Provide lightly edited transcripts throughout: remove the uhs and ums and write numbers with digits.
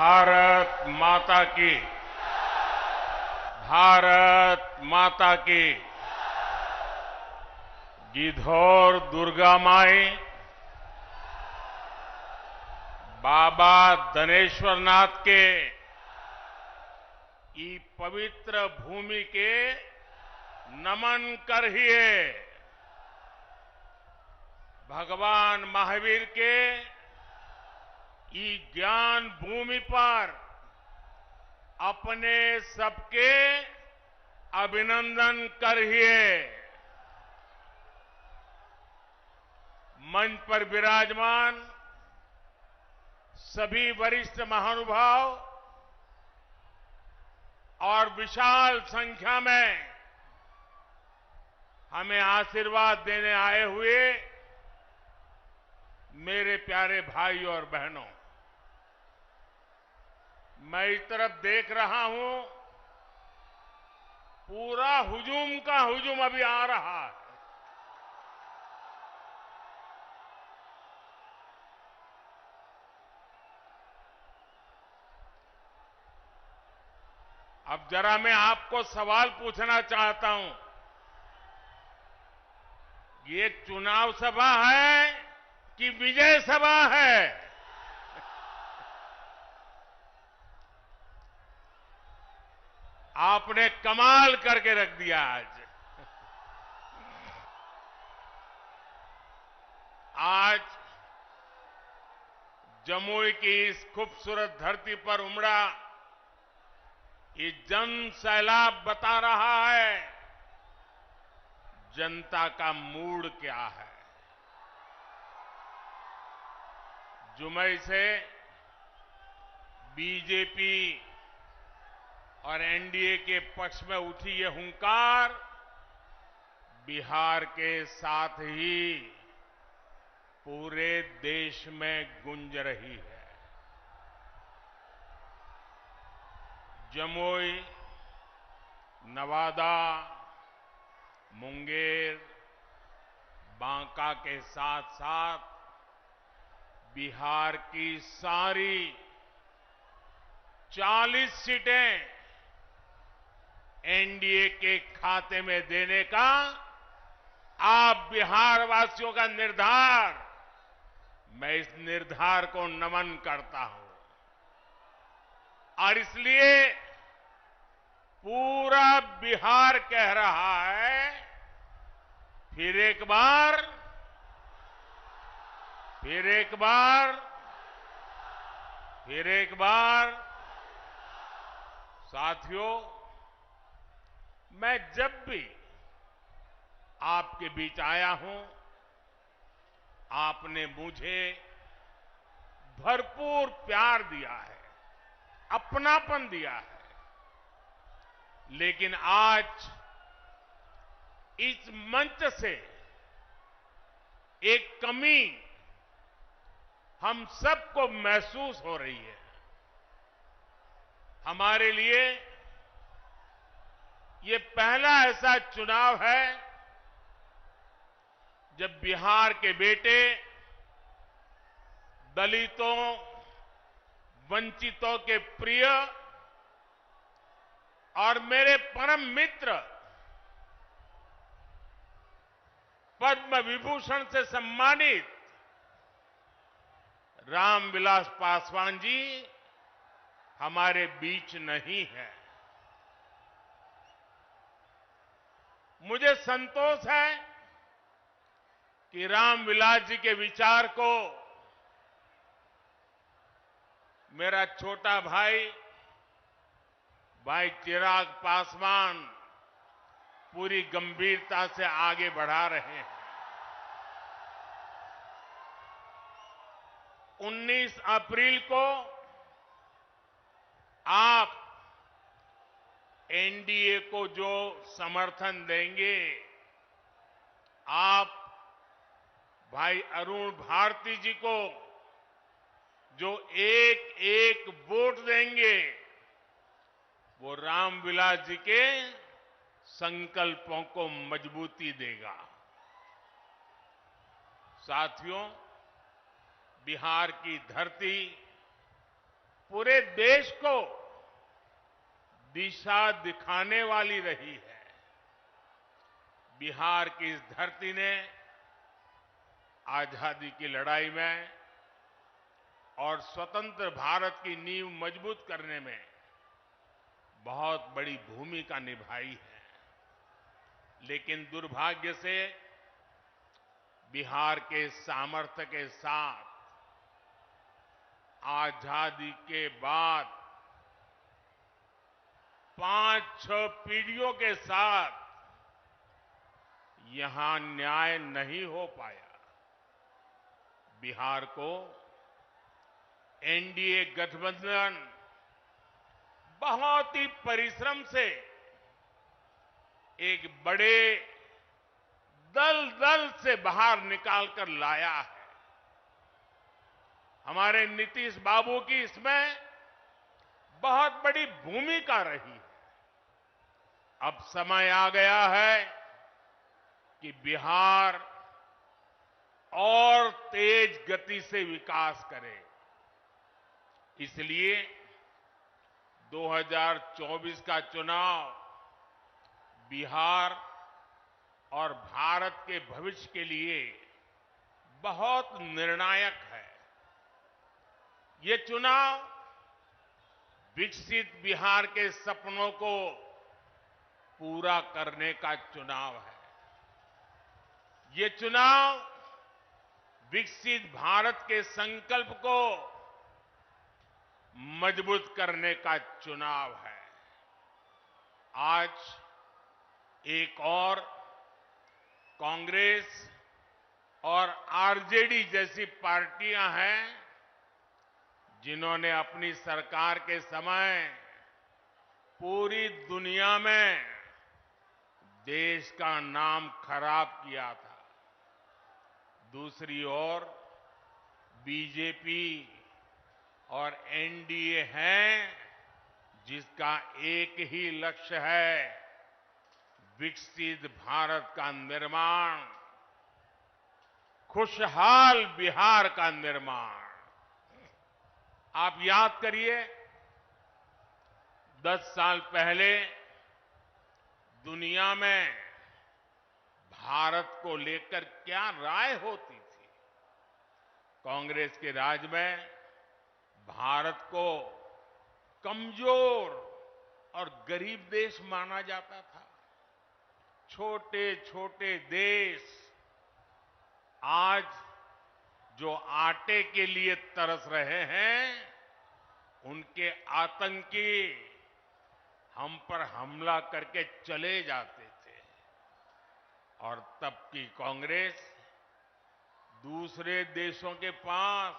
भारत माता की। भारत माता की। गिद्धौर दुर्गा माई, बाबा धनेश्वर नाथ के ई पवित्र भूमि के नमन करिए। भगवान महावीर के ई ज्ञान भूमि पर अपने सबके अभिनंदन करिए। मंच पर विराजमान सभी वरिष्ठ महानुभाव और विशाल संख्या में हमें आशीर्वाद देने आए हुए मेरे प्यारे भाई और बहनों, मैं इस तरफ देख रहा हूं, पूरा हुजूम का हुजूम अभी आ रहा है। अब जरा मैं आपको सवाल पूछना चाहता हूं, ये चुनाव सभा है कि विजय सभा है? आपने कमाल करके रख दिया आज। आज जमुई की इस खूबसूरत धरती पर उमड़ा ये जन सैलाब बता रहा है जनता का मूड क्या है। जुमई से बीजेपी और एनडीए के पक्ष में उठी ये हुंकार बिहार के साथ ही पूरे देश में गूंज रही है। जमुई, नवादा, मुंगेर, बांका के साथ साथ बिहार की सारी 40 सीटें एनडीए के खाते में देने का आप बिहार वासियों का निर्धार, मैं इस निर्धार को नमन करता हूं। और इसलिए पूरा बिहार कह रहा है, फिर एक बार, फिर एक बार, फिर एक बार। साथियों, मैं जब भी आपके बीच आया हूं, आपने मुझे भरपूर प्यार दिया है, अपनापन दिया है। लेकिन आज इस मंच से एक कमी हम सबको महसूस हो रही है। हमारे लिए ये पहला ऐसा चुनाव है जब बिहार के बेटे दलितों, वंचितों के प्रिय और मेरे परम मित्र पद्म विभूषण से सम्मानित रामविलास पासवान जी हमारे बीच नहीं है। मुझे संतोष है कि रामविलास जी के विचार को मेरा छोटा भाई चिराग पासवान पूरी गंभीरता से आगे बढ़ा रहे हैं। 19 अप्रैल को आप एनडीए को जो समर्थन देंगे, आप भाई अरुण भारती जी को जो एक एक वोट देंगे, वो रामविलास जी के संकल्पों को मजबूती देगा। साथियों, बिहार की धरती पूरे देश को दिशा दिखाने वाली रही है। बिहार की इस धरती ने आजादी की लड़ाई में और स्वतंत्र भारत की नींव मजबूत करने में बहुत बड़ी भूमिका निभाई है। लेकिन दुर्भाग्य से बिहार के सामर्थ्य के साथ आजादी के बाद 5-6 पीढ़ियों के साथ यहां न्याय नहीं हो पाया। बिहार को एनडीए गठबंधन बहुत ही परिश्रम से एक बड़े दल से बाहर निकालकर लाया है। हमारे नीतीश बाबू की इसमें बहुत बड़ी भूमिका रही है। अब समय आ गया है कि बिहार और तेज गति से विकास करे। इसलिए 2024 का चुनाव बिहार और भारत के भविष्य के लिए बहुत निर्णायक है। ये चुनाव विकसित बिहार के सपनों को पूरा करने का चुनाव है। ये चुनाव विकसित भारत के संकल्प को मजबूत करने का चुनाव है। आज एक और कांग्रेस और आरजेडी जैसी पार्टियां हैं जिन्होंने अपनी सरकार के समय पूरी दुनिया में देश का नाम खराब किया था। दूसरी ओर बीजेपी और एनडीए है जिसका एक ही लक्ष्य है, विकसित भारत का निर्माण, खुशहाल बिहार का निर्माण। आप याद करिए 10 साल पहले दुनिया में भारत को लेकर क्या राय होती थी। कांग्रेस के राज में भारत को कमजोर और गरीब देश माना जाता था। छोटे छोटे देश आज जो आटे के लिए तरस रहे हैं, उनके आतंकी हम पर हमला करके चले जाते थे। और तब की कांग्रेस दूसरे देशों के पास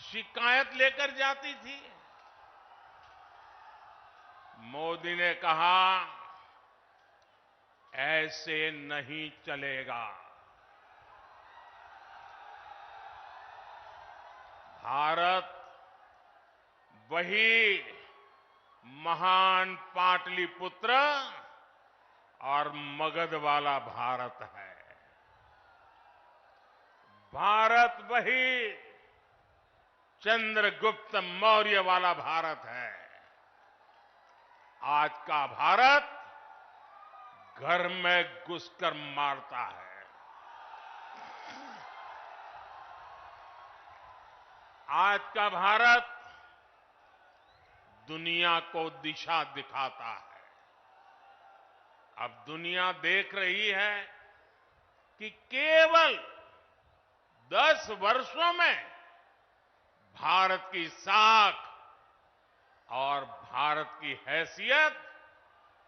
शिकायत लेकर जाती थी। मोदी ने कहा, ऐसे नहीं चलेगा। भारत वही महान पाटलिपुत्र और मगध वाला भारत है। भारत वही चंद्रगुप्त मौर्य वाला भारत है। आज का भारत घर में घुसकर मारता है। आज का भारत दुनिया को दिशा दिखाता है। अब दुनिया देख रही है कि केवल 10 वर्षों में भारत की साख और भारत की हैसियत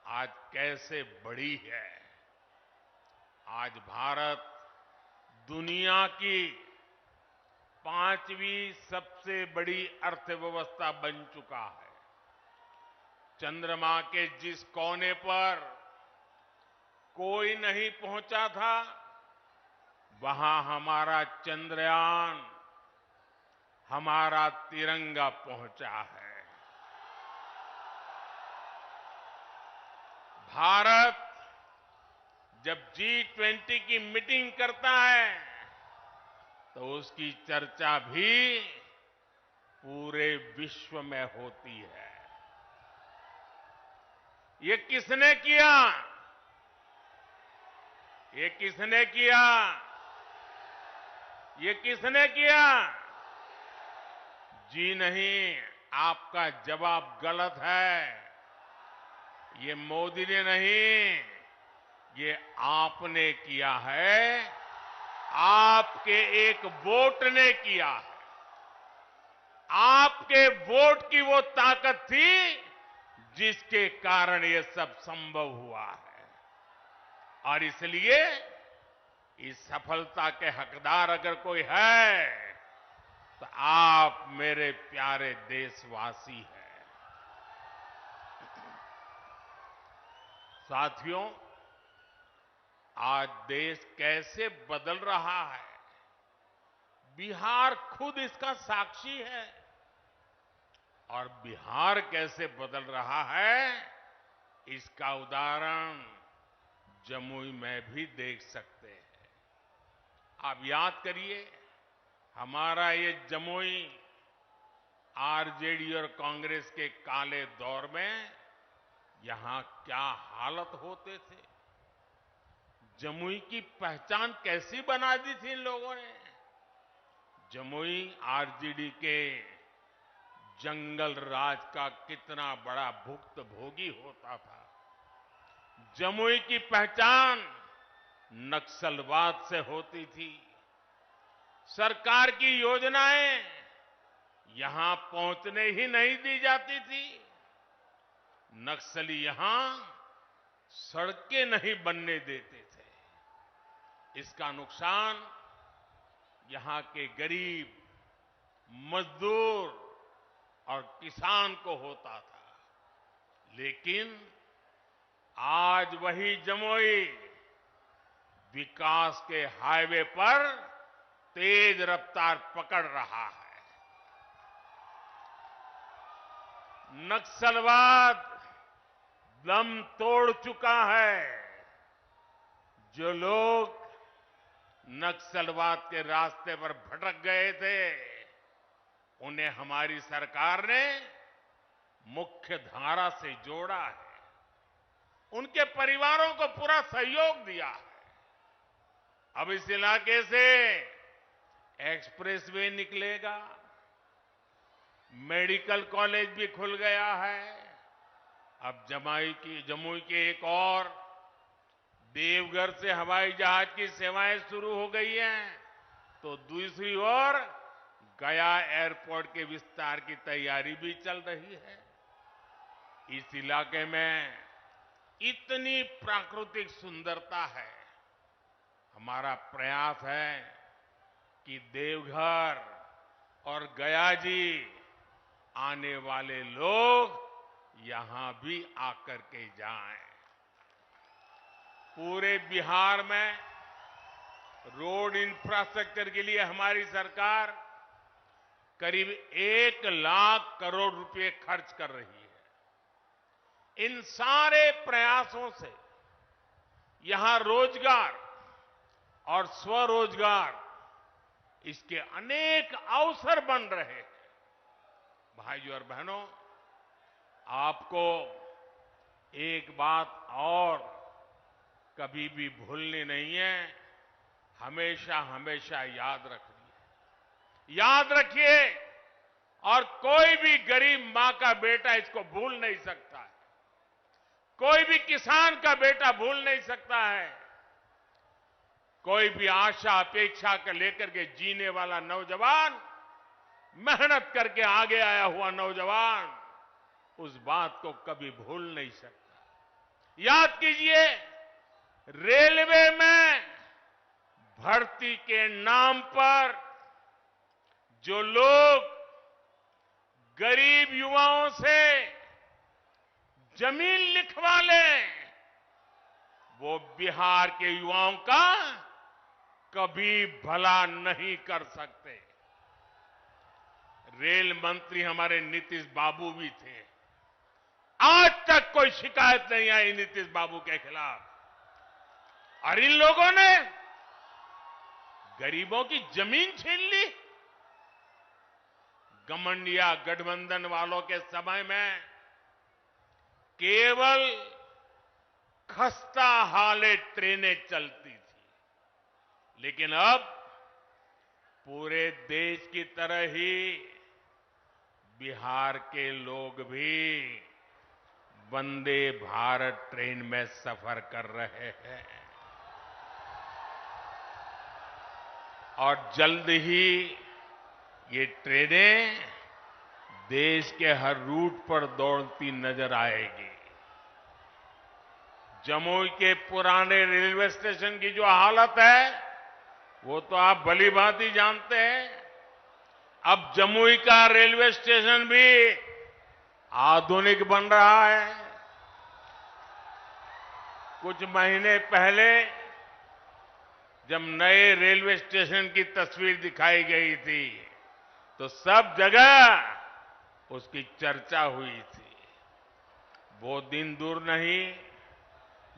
आज कैसे बढ़ी है। आज भारत दुनिया की 5वीं सबसे बड़ी अर्थव्यवस्था बन चुका है। चंद्रमा के जिस कोने पर कोई नहीं पहुंचा था, वहां हमारा चंद्रयान, हमारा तिरंगा पहुंचा है। भारत जब G20 की मीटिंग करता है तो उसकी चर्चा भी पूरे विश्व में होती है। ये किसने किया? ये किसने किया? ये किसने किया? जी नहीं, आपका जवाब गलत है। ये मोदी ने नहीं, ये आपने किया है। आपके एक वोट ने किया है। आपके वोट की वो ताकत थी जिसके कारण ये सब संभव हुआ है। और इसलिए इस सफलता के हकदार अगर कोई है तो आप मेरे प्यारे देशवासी हैं। साथियों, आज देश कैसे बदल रहा है, बिहार खुद इसका साक्षी है। और बिहार कैसे बदल रहा है, इसका उदाहरण जमुई में भी देख सकते हैं। आप याद करिए, हमारा ये जमुई आरजेडी और कांग्रेस के काले दौर में यहां क्या हालत होते थे। जमुई की पहचान कैसी बना दी थी इन लोगों ने। जमुई आरजेडी के जंगल राज का कितना बड़ा भुक्तभोगी होता था। जमुई की पहचान नक्सलवाद से होती थी। सरकार की योजनाएं यहां पहुंचने ही नहीं दी जाती थी। नक्सली यहां सड़कें नहीं बनने देते थे। इसका नुकसान यहां के गरीब, मजदूर और किसान को होता था। लेकिन आज वही जमुई विकास के हाईवे पर तेज रफ्तार पकड़ रहा है। नक्सलवाद दम तोड़ चुका है। जो लोग नक्सलवाद के रास्ते पर भटक गए थे, उन्हें हमारी सरकार ने मुख्य धारा से जोड़ा है। उनके परिवारों को पूरा सहयोग दिया है। अब इस इलाके से एक्सप्रेसवे निकलेगा, मेडिकल कॉलेज भी खुल गया है। अब जमुई के एक और देवघर से हवाई जहाज की सेवाएं शुरू हो गई हैं, तो दूसरी ओर गया एयरपोर्ट के विस्तार की तैयारी भी चल रही है। इस इलाके में इतनी प्राकृतिक सुंदरता है। हमारा प्रयास है कि देवघर और गया जी आने वाले लोग यहां भी आकर के जाएं। पूरे बिहार में रोड इंफ्रास्ट्रक्चर के लिए हमारी सरकार करीब 1 लाख करोड़ रुपए खर्च कर रही है। इन सारे प्रयासों से यहां रोजगार और स्वरोजगार, इसके अनेक अवसर बन रहे हैं। भाइयों और बहनों, आपको एक बात और कभी भी भूलनी नहीं है, हमेशा हमेशा याद रखनी है। याद रखिए, और कोई भी गरीब मां का बेटा इसको भूल नहीं सकता है। कोई भी किसान का बेटा भूल नहीं सकता है। कोई भी आशा अपेक्षा के लेकर के जीने वाला नौजवान, मेहनत करके आगे आया हुआ नौजवान, उस बात को कभी भूल नहीं सकता। याद कीजिए, रेलवे में भर्ती के नाम पर जो लोग गरीब युवाओं से जमीन लिखवा लें, वो बिहार के युवाओं का कभी भला नहीं कर सकते। रेल मंत्री हमारे नीतीश बाबू भी थे। आज तक कोई शिकायत नहीं आई नीतीश बाबू के खिलाफ। और इन लोगों ने गरीबों की जमीन छीन ली। घमंड या गठबंधन वालों के समय में केवल खस्ता हाले ट्रेनें चलती थी, लेकिन अब पूरे देश की तरह ही बिहार के लोग भी वंदे भारत ट्रेन में सफर कर रहे हैं और जल्द ही ये ट्रेनें देश के हर रूट पर दौड़ती नजर आएगी। जमुई के पुराने रेलवे स्टेशन की जो हालत है वो तो आप भली भांति जानते हैं। अब जमुई का रेलवे स्टेशन भी आधुनिक बन रहा है। कुछ महीने पहले जब नए रेलवे स्टेशन की तस्वीर दिखाई गई थी तो सब जगह उसकी चर्चा हुई थी। वो दिन दूर नहीं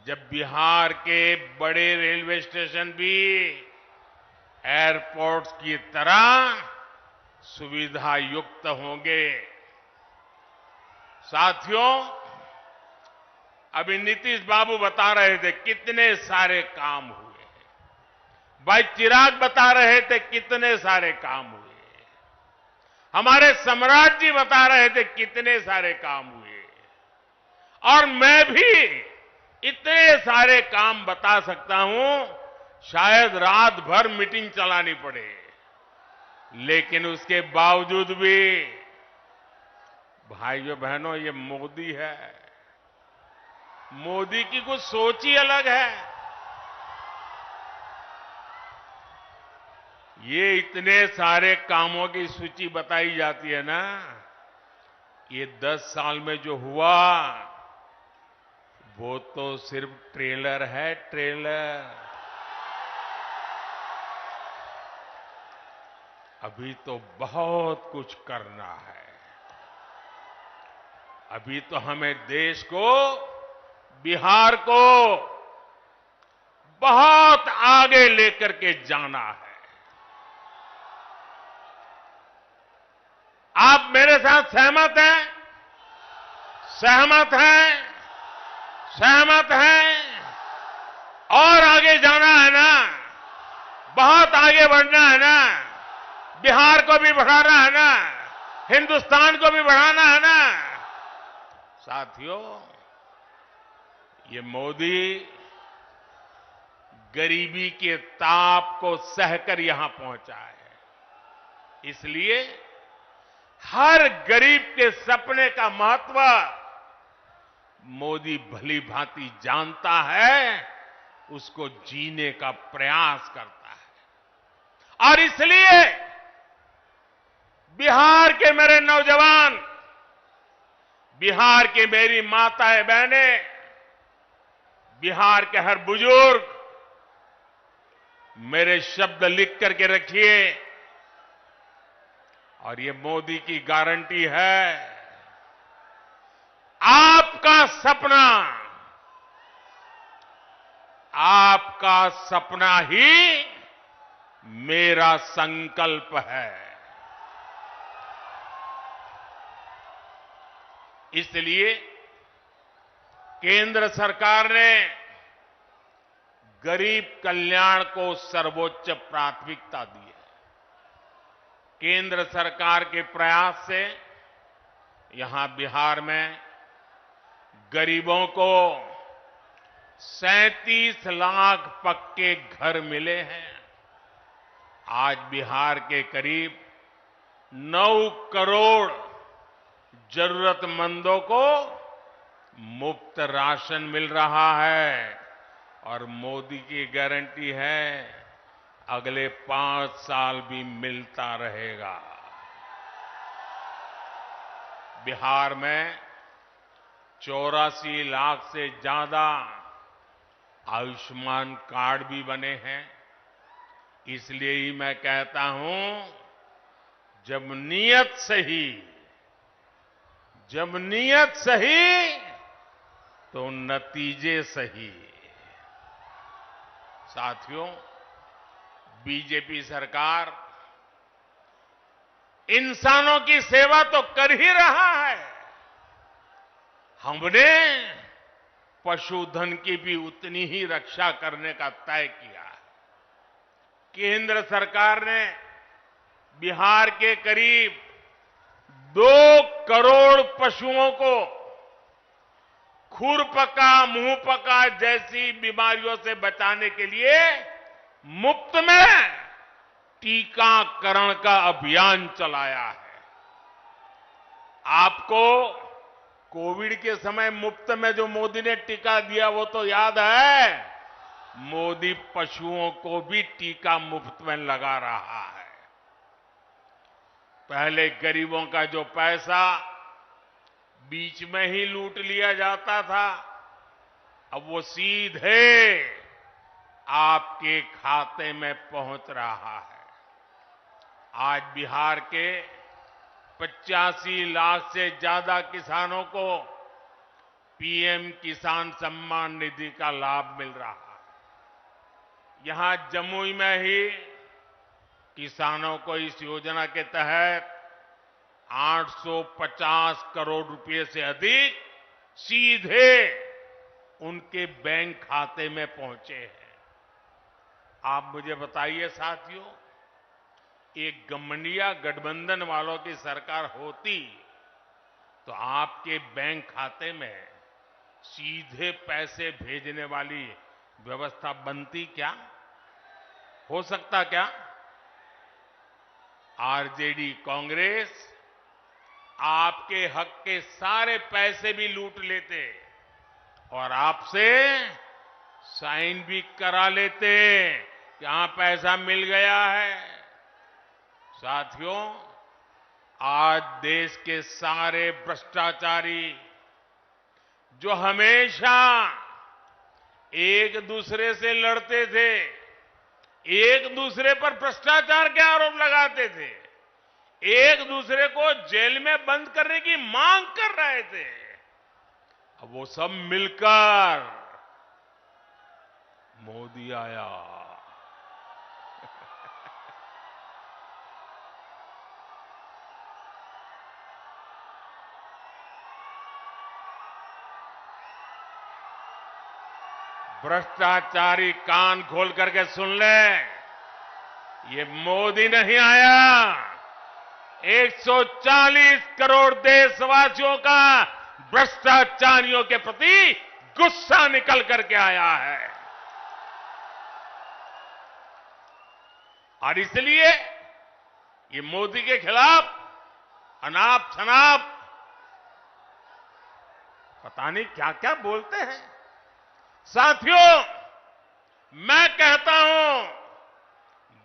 जब बिहार के बड़े रेलवे स्टेशन भी एयरपोर्ट्स की तरह सुविधा युक्त होंगे। साथियों, अभी नीतीश बाबू बता रहे थे कितने सारे काम हुए हैं। भाई चिराग बता रहे थे कितने सारे काम हुए। हमारे सम्राट जी बता रहे थे कितने सारे काम हुए। और मैं भी इतने सारे काम बता सकता हूं, शायद रात भर मीटिंग चलानी पड़े, लेकिन उसके बावजूद भी भाइयों बहनों ये मोदी है। मोदी की कुछ सोच ही अलग है। ये इतने सारे कामों की सूची बताई जाती है ना, ये 10 साल में जो हुआ वो तो सिर्फ ट्रेलर है, ट्रेलर। अभी तो बहुत कुछ करना है। अभी तो हमें देश को, बिहार को बहुत आगे लेकर के जाना है। आप मेरे साथ सहमत हैं? सहमत हैं? सहमत हैं? और आगे जाना है ना? बहुत आगे बढ़ना है ना? बिहार को भी बढ़ाना है ना? हिंदुस्तान को भी बढ़ाना है ना? साथियों, ये मोदी गरीबी के ताप को सहकर यहां पहुंचा है। इसलिए हर गरीब के सपने का महत्व मोदी भली भांति जानता है, उसको जीने का प्रयास करता है। और इसलिए बिहार के मेरे नौजवान, बिहार की मेरी माताएं बहनें, बिहार के हर बुजुर्ग मेरे शब्द लिख करके रखिए। और ये मोदी की गारंटी है, आपका सपना, आपका सपना ही मेरा संकल्प है। इसलिए केंद्र सरकार ने गरीब कल्याण को सर्वोच्च प्राथमिकता दी है। केंद्र सरकार के प्रयास से यहां बिहार में गरीबों को 37 लाख पक्के घर मिले हैं। आज बिहार के करीब 9 करोड़ जरूरतमंदों को मुफ्त राशन मिल रहा है। और मोदी की गारंटी है, अगले 5 साल भी मिलता रहेगा। बिहार में 84 लाख से ज्यादा आयुष्मान कार्ड भी बने हैं। इसलिए ही मैं कहता हूं, जब नीयत सही तो नतीजे सही। साथियों, बीजेपी सरकार इंसानों की सेवा तो कर ही रहा है, हमने पशुधन की भी उतनी ही रक्षा करने का तय किया है। केंद्र सरकार ने बिहार के करीब 2 करोड़ पशुओं को खुरपका, मुंहपका जैसी बीमारियों से बचाने के लिए मुफ्त में टीकाकरण का अभियान चलाया है। आपको कोविड के समय मुफ्त में जो मोदी ने टीका दिया वो तो याद है। मोदी पशुओं को भी टीका मुफ्त में लगा रहा है। पहले गरीबों का जो पैसा बीच में ही लूट लिया जाता था, अब वो सीधे आपके खाते में पहुंच रहा है। आज बिहार के 85 लाख से ज्यादा किसानों को पीएम किसान सम्मान निधि का लाभ मिल रहा है। यहां जमुई में ही किसानों को इस योजना के तहत 850 करोड़ रुपए से अधिक सीधे उनके बैंक खाते में पहुंचे हैं। आप मुझे बताइए साथियों, एक गठबंधन गठबंधन वालों की सरकार होती तो आपके बैंक खाते में सीधे पैसे भेजने वाली व्यवस्था बनती क्या? हो सकता क्या? आरजेडी कांग्रेस आपके हक के सारे पैसे भी लूट लेते और आपसे साइन भी करा लेते कि हां पैसा मिल गया है। साथियों, आज देश के सारे भ्रष्टाचारी जो हमेशा एक दूसरे से लड़ते थे, एक दूसरे पर भ्रष्टाचार के आरोप लगाते थे, एक दूसरे को जेल में बंद करने की मांग कर रहे थे, अब वो सब मिलकर मोदी आया। भ्रष्टाचारी कान खोल करके सुन ले, ये मोदी नहीं आया, 140 करोड़ देशवासियों का भ्रष्टाचारियों के प्रति गुस्सा निकल करके आया है। और इसलिए ये मोदी के खिलाफ अनाप शनाप पता नहीं क्या क्या बोलते हैं। साथियों, मैं कहता हूं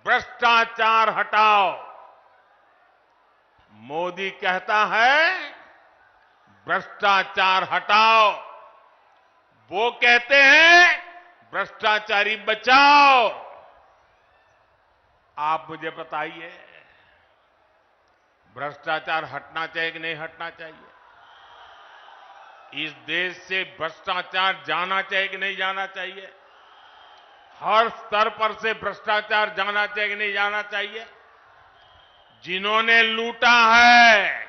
भ्रष्टाचार हटाओ। मोदी कहता है भ्रष्टाचार हटाओ, वो कहते हैं भ्रष्टाचारी बचाओ। आप मुझे बताइए, भ्रष्टाचार हटना चाहिए कि नहीं हटना चाहिए? इस देश से भ्रष्टाचार जाना चाहिए कि नहीं जाना चाहिए? हर स्तर पर से भ्रष्टाचार जाना चाहिए कि नहीं जाना चाहिए? जिन्होंने लूटा है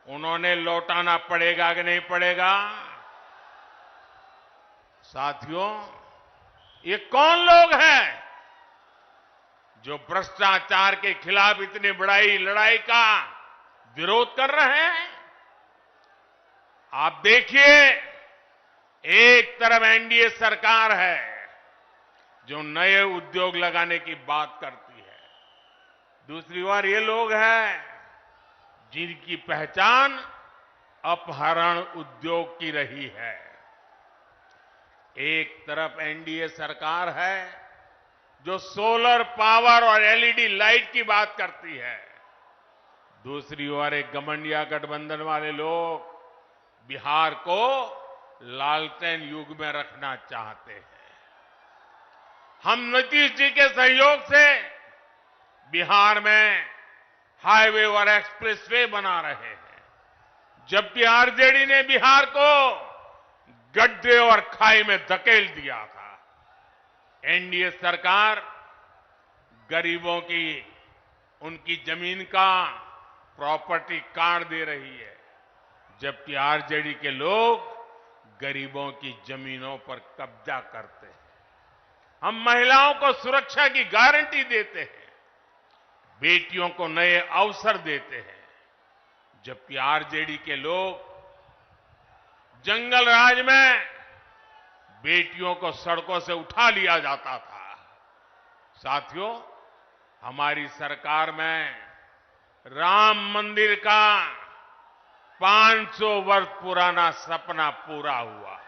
उन्होंने लौटाना पड़ेगा कि नहीं पड़ेगा? साथियों, ये कौन लोग हैं जो भ्रष्टाचार के खिलाफ इतनी बड़ी लड़ाई का विरोध कर रहे हैं? आप देखिए, एक तरफ एनडीए सरकार है जो नए उद्योग लगाने की बात करती है, दूसरी ओर ये लोग हैं जिनकी पहचान अपहरण उद्योग की रही है। एक तरफ एनडीए सरकार है जो सोलर पावर और एलईडी लाइट की बात करती है, दूसरी ओर एक गठबंधन गठबंधन वाले लोग बिहार को लालटेन युग में रखना चाहते हैं। हम नीतीश जी के सहयोग से बिहार में हाईवे और एक्सप्रेसवे बना रहे हैं, जबकि आरजेडी ने बिहार को गड्ढे और खाई में धकेल दिया था। एनडीए सरकार गरीबों की उनकी जमीन का प्रॉपर्टी कार्ड दे रही है, जबकि आरजेडी के लोग गरीबों की जमीनों पर कब्जा करते हैं। हम महिलाओं को सुरक्षा की गारंटी देते हैं, बेटियों को नए अवसर देते हैं, जबकि आरजेडी के लोग जंगल राज में बेटियों को सड़कों से उठा लिया जाता था। साथियों, हमारी सरकार में राम मंदिर का 500 वर्ष पुराना सपना पूरा हुआ।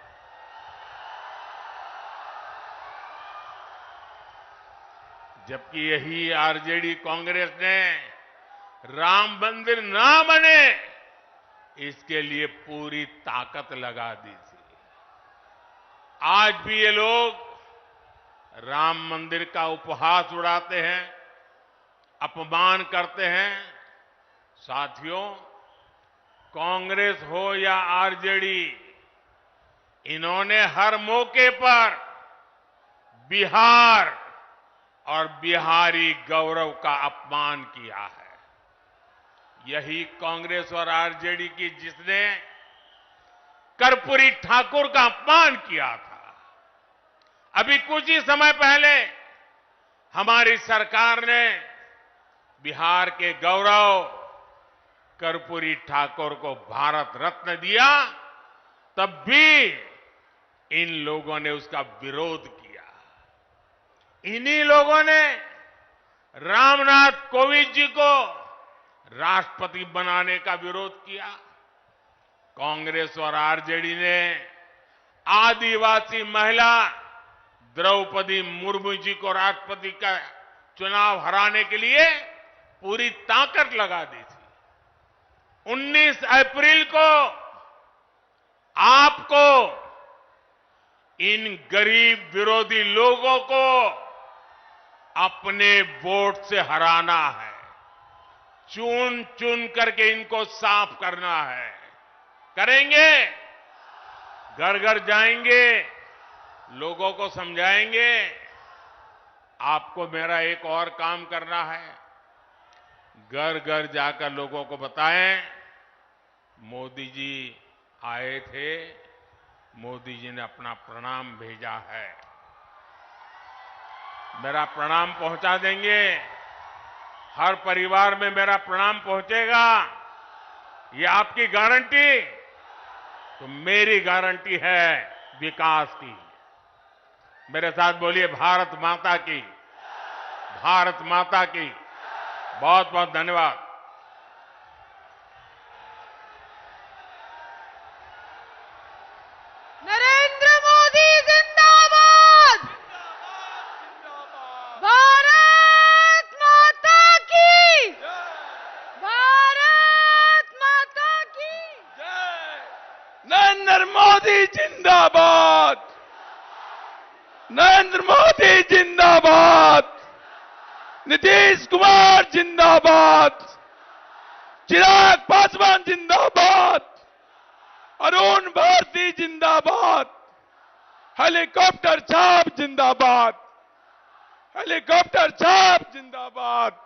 जबकि यही आरजेडी कांग्रेस ने राम मंदिर ना बने इसके लिए पूरी ताकत लगा दी थी। आज भी ये लोग राम मंदिर का उपहास उड़ाते हैं, अपमान करते हैं। साथियों, कांग्रेस हो या आरजेडी, इन्होंने हर मौके पर बिहार और बिहारी गौरव का अपमान किया है। यही कांग्रेस और आरजेडी की जिसने कर्पूरी ठाकुर का अपमान किया था। अभी कुछ ही समय पहले हमारी सरकार ने बिहार के गौरव कर्पूरी ठाकुर को भारत रत्न दिया, तब भी इन लोगों ने उसका विरोध किया। इन्हीं लोगों ने रामनाथ कोविंद जी को राष्ट्रपति बनाने का विरोध किया। कांग्रेस और आरजेडी ने आदिवासी महिला द्रौपदी मुर्मू जी को राष्ट्रपति का चुनाव हराने के लिए पूरी ताकत लगा दी थी। 19 अप्रैल को आपको इन गरीब विरोधी लोगों को अपने वोट से हराना है। चुन चुन करके इनको साफ करना है। करेंगे? घर घर जाएंगे, लोगों को समझाएंगे। आपको मेरा एक और काम करना है। घर घर जाकर लोगों को बताएं, मोदी जी आए थे, मोदी जी ने अपना प्रणाम भेजा है। मेरा प्रणाम पहुंचा देंगे। हर परिवार में मेरा प्रणाम पहुंचेगा। ये आपकी गारंटी? तो मेरी गारंटी है विकास की। मेरे साथ बोलिए, भारत माता की, भारत माता की। बहुत बहुत धन्यवाद। नरेंद्र मोदी जिंदाबाद। भारत माता की, भारत माता की। नरेंद्र मोदी जिंदाबाद, नरेंद्र मोदी जिंदाबाद, नीतीश कुमार जिंदाबाद, चिराग पासवान जिंदाबाद, अरुण भारती जिंदाबाद, हेलीकॉप्टर छाप जिंदाबाद, हेलीकॉप्टर छाप जिंदाबाद।